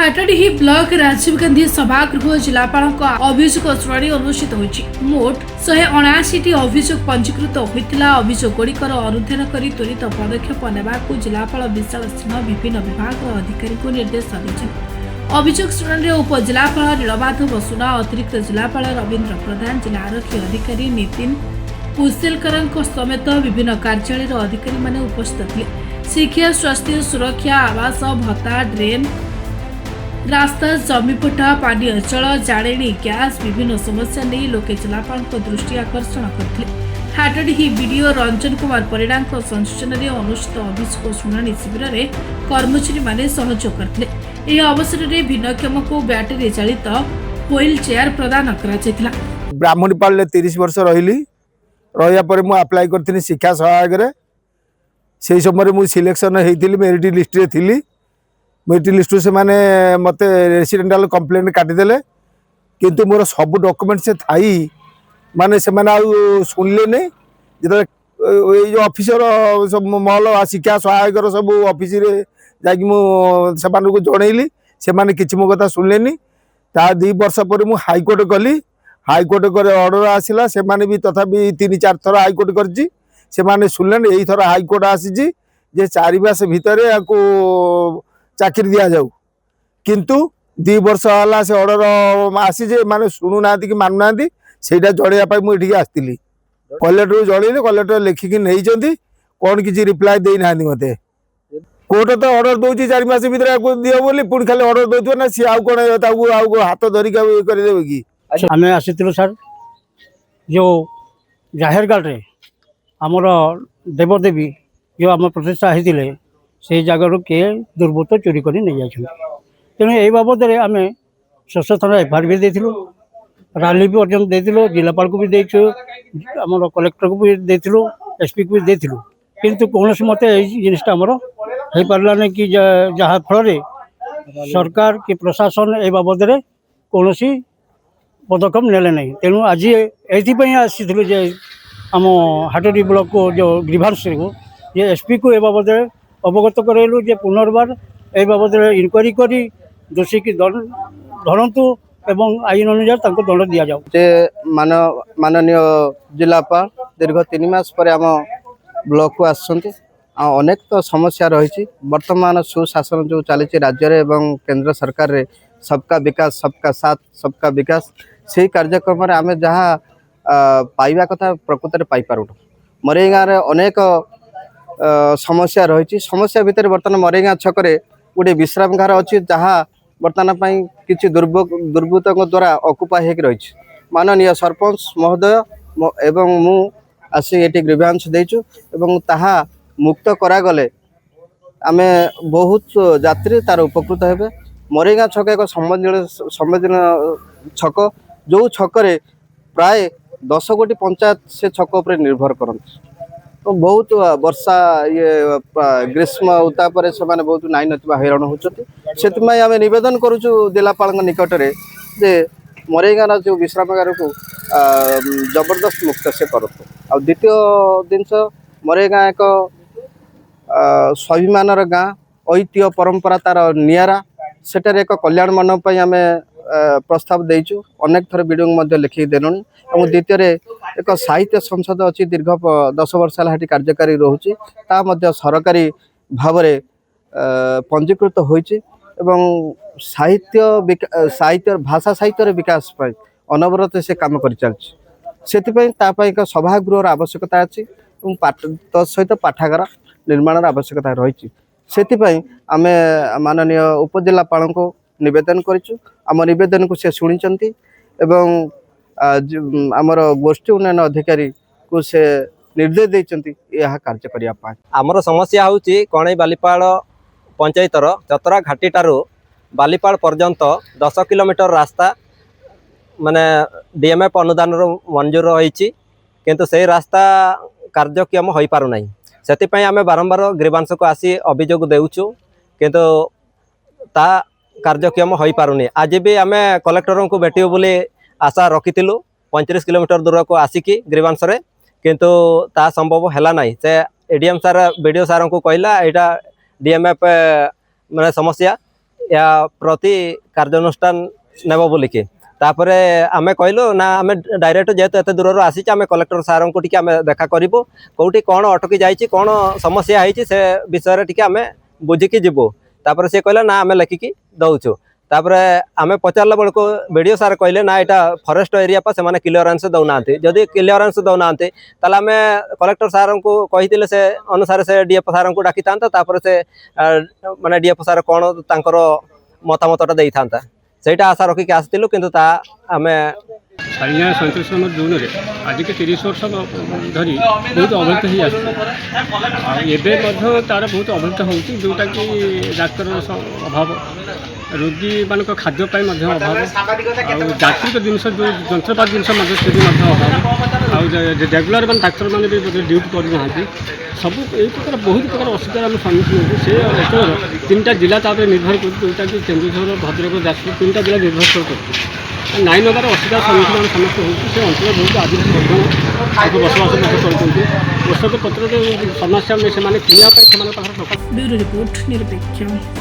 हाटडीही block Rajiv Gandhi सभागृह जिलापाल अभियोग शुणाणी अनुष्ठित होती। मोट 179 अभियोग पंजीकृत होता। अभियोगुड़िकर अनुधान कर त्वरित पदक्षेप नेबाकू जिलापाल विशाल सिंह विभिन्न विभाग अधिकारी को निर्देश देते। अभियोग शुणाणी उपजिलापाल नीलमाधव सुना, अतिरिक्त जिलापाल रवींद्र प्रधान, जिला आरक्षी अधिकारी नितिन पुसेलकर समेत विभिन्न कार्यालय अधिकारी माने उपस्थित थे। शिक्षा, स्वास्थ्य, सुरक्षा, आवास, भत्ता, ड्रेन, रास्ता, जमीपटा, पानी अचल, जाणेनी, गैस विभिन्न समस्या नहीं लोके जिलापाल दृष्टि आकर्षण करते। हाटडीही बीडीओ रंजन कुमार परिड़ा संयोजन में अनुष्ठित अभियोग शुणाणी शिविर में कर्मचारी माने सहयोग करते। यह अवसर में भिन्नक्षम को बैटेरी चालित व्हील चेयर प्रदान करा। ब्राह्मणीपाल 30 वर्ष रही रहा आप्लाय करी शिक्षा सहायक से समय मुझे सिलेक्शन होती मेरिट लिस्ट रे थी। मेरिट लिस्ट से माने मते रेसिडेंटाल कंप्लेंट काटिदेले किंतु मोर सब डॉक्यूमेंट से थाई माने से माने सुनले नहीं जो ऑफिसर सब महल शिक्षा सहायक सब ऑफिस रे जाकि मु जनइली से माने किछि मो कथा सुनलेनी। ता 2 वर्ष पर मु हाईकोर्ट गली। हाईकोर्ट करे ऑर्डर आसिला से माने भी तथापि 3-4 थर हाईकोर्ट करछि से माने सुनलेन। एही थर हाईकोर्ट आसीछि जे 4 मास भितरे याको चाकरी दिया जाऊ किंतु 2 वर्ष होला से ऑर्डर आसी जे माने सुनु नांती कि मानु नांती सेटा जणिया पाई मु एठी आस्तिली। कलेक्टर जणइले कलेक्टर लेखिकी नेइचंती कोन किछि रिप्लाई देई नांती मते। कोर्ट तो ऑर्डर दउछि 4 मास भितरे याको दियो बोली पुणी खाली ऑर्डर दउथो ना सी आउ कोन ताऊ आउ हाथ धरि का कर देबे कि। आमे आसितिलु सर जो जाहेरगढ़ रे हमर देवदेवी जो आम प्रतिष्ठा होते से जगार किए दुर्बृत्त चोरी कर नहीं जाए। तेणु यही बाबद आम 600 थाना एफआईआर भी देलु, रैली भी पर्यटन देलु, जिलापाल को भी देचु, आम कलेक्टर को भी देलु, एसपी को भी देलु किंतु कौन मत जिनटा आमर हो पारा नहीं कि जहाँ फल सरकार कि प्रशासन ए बाबद कौन पदक्षेप नेले नहीं। तेणु आज ये आसी आम हाटडी ब्लॉक को जो ग्रीभांस को ये एसपी को ए बाबद अवगत करेलु जे पुनर्बार ए बाबद इनक्वारी करी दोषी की धरतु एवं आईन अनुसार दंड दि जाऊ। माननीय जिलापाल दीर्घ 3 मास पर आम ब्लॉक को आसछन्ते अनेक तो समस्या रही। वर्तमान सुशासन जो चली राज्य रे एवं केंद्र सरकार रे सबका विकास सबका साथ सबका विकास से कार्यक्रम रे आमे जहाँ पाइबा कथा प्रकृत में पाइपारूँ। मरई गाँव में अनेक समस्या रही। समस्या भितर बर्तमान मरई गाँ छकरे गोटे विश्राम गार अच्छी जहाँ बर्तमान किसी दुर्बृत्तों द्वारा अकुपाई होकर रही। माननीय सरपंच महोदय एवं मु आसी ये ग्रीभांस देचु एवं ताहा मुक्त करागले आमे बहुत यात्री तार उपकृत हेबे। मरई गाँ छक एक संवेदन छक जो छकरे प्राय 10 गोटी पंचायत से छक उपर निर्भर करते। तो बहुत वर्षा ये ग्रीष्म उतापर से बहुत नाई ना हैरान होती। से आम नवेदन करुचु जिलापाल निकट में जे मरई गाँव जो विश्राम गार को जबरदस्त मुक्त से करतु। आ द्वितीय जिनस मरई गाँ एक स्वाभिमान गाँ ऐतिह्य परंपरा तार निरा सेटार एक कल्याण मंडप आम प्रस्ताव देचु। अनेक थर वीडियो लिखिक देलुँ। और द्वितीय एक साहित्य संसद अच्छी दीर्घ 10 वर्ष है कार्यकारी रोचे सरकारी भाव में पंजीकृत होइछि एवं साहित्य भाषा साहित्य विकास अनवरत से काम कर चलछि। एक सभागृह आवश्यकता अच्छी सहित पाठागार निर्माण आवश्यकता रही। से आम माननीय उपजिलापाल को निवेदन करूँ। आम निवेदन को से शुणी एवं आमर गोष्ठी उन्नयन अधिकारी को से निर्देश देते यह कार्य करने। आमर समस्या हूँ कणई बालीपाल पंचायतर चतरा घाटी ठारू बालीपाल पर्यंत 10 किलोमीटर रास्ता माने डीएमएफ अनुदान मंजूर होती किंतु से रास्ता कार्यक्षम हो पारना। से आम बारंबार ग्रीभांस को आसी अभियोग देउछु किंतु ता कार्यक्षम हो पारुनी। आज भी आम कलेक्टर को भेटू बोली आशा रखीलु 35 किलोमीटर दूर को आसिकी ग्रीभांस रे किंतु ता संभव हैला नहीं। से एडीएम सार बीडीओ सार को कहला यहाँ डीएमएफ माने समस्या या प्रति कार्यानुष्ठान नेब बोलिकी तापरे आमे कहलु ना आमे डायरेक्ट जेहेतु एत दूर आसी आमे कलेक्टर सार को टिके आमे देखा करिबो कोठी कोन अटकी जाइछि कोन समस्या आइछि से विषय रे टिके आमे बुझिकी जिबो तापरे से कहला ना आमे लेखिकी दउछु तापरे आमे पचारला बेलको वीडियो सार कहले ना एटा फॉरेस्ट एरिया पर से माने क्लियरेंस दउना जदि क्लियरेंस दउना ताला आमे कलेक्टर सार को कहितिले से अनुसार से डीएफ सार को डाकी थांता तापरे से माने डीएफ सार कोन तांकर मतामतटा देई थांता सेटा आशा रखिक आसलु किंतु ता आमे सारिया 37 नंबर जून में आज के 30 वर्ष धरी बहुत अवहेलित ही आसबे तार बहुत अवहेलित होती जोटा कि डाक्तर अभाव रोगी मान खाद्यपाई अभाव आत्रिक जिनस जो जंत्रपात जिनस अभाव रेगुलर मान डाक्तर मैंने भी ड्यूटी करना सब यही प्रकार बहुत प्रकार असुविधा आम सम्मुखीन होती से अंचल 3टा जिला निर्भर करोटा कि केन्दुझर भद्रक जाजपुर 3टा जिला निर्भर कर नाई नगार असुविधा सम्मुखीन आम समस्त होती से अंचल बहुत आदिवासी बसवास करते औषध पत्र समस्या से किनापी ब्यूरो रिपोर्ट निरपेक्ष।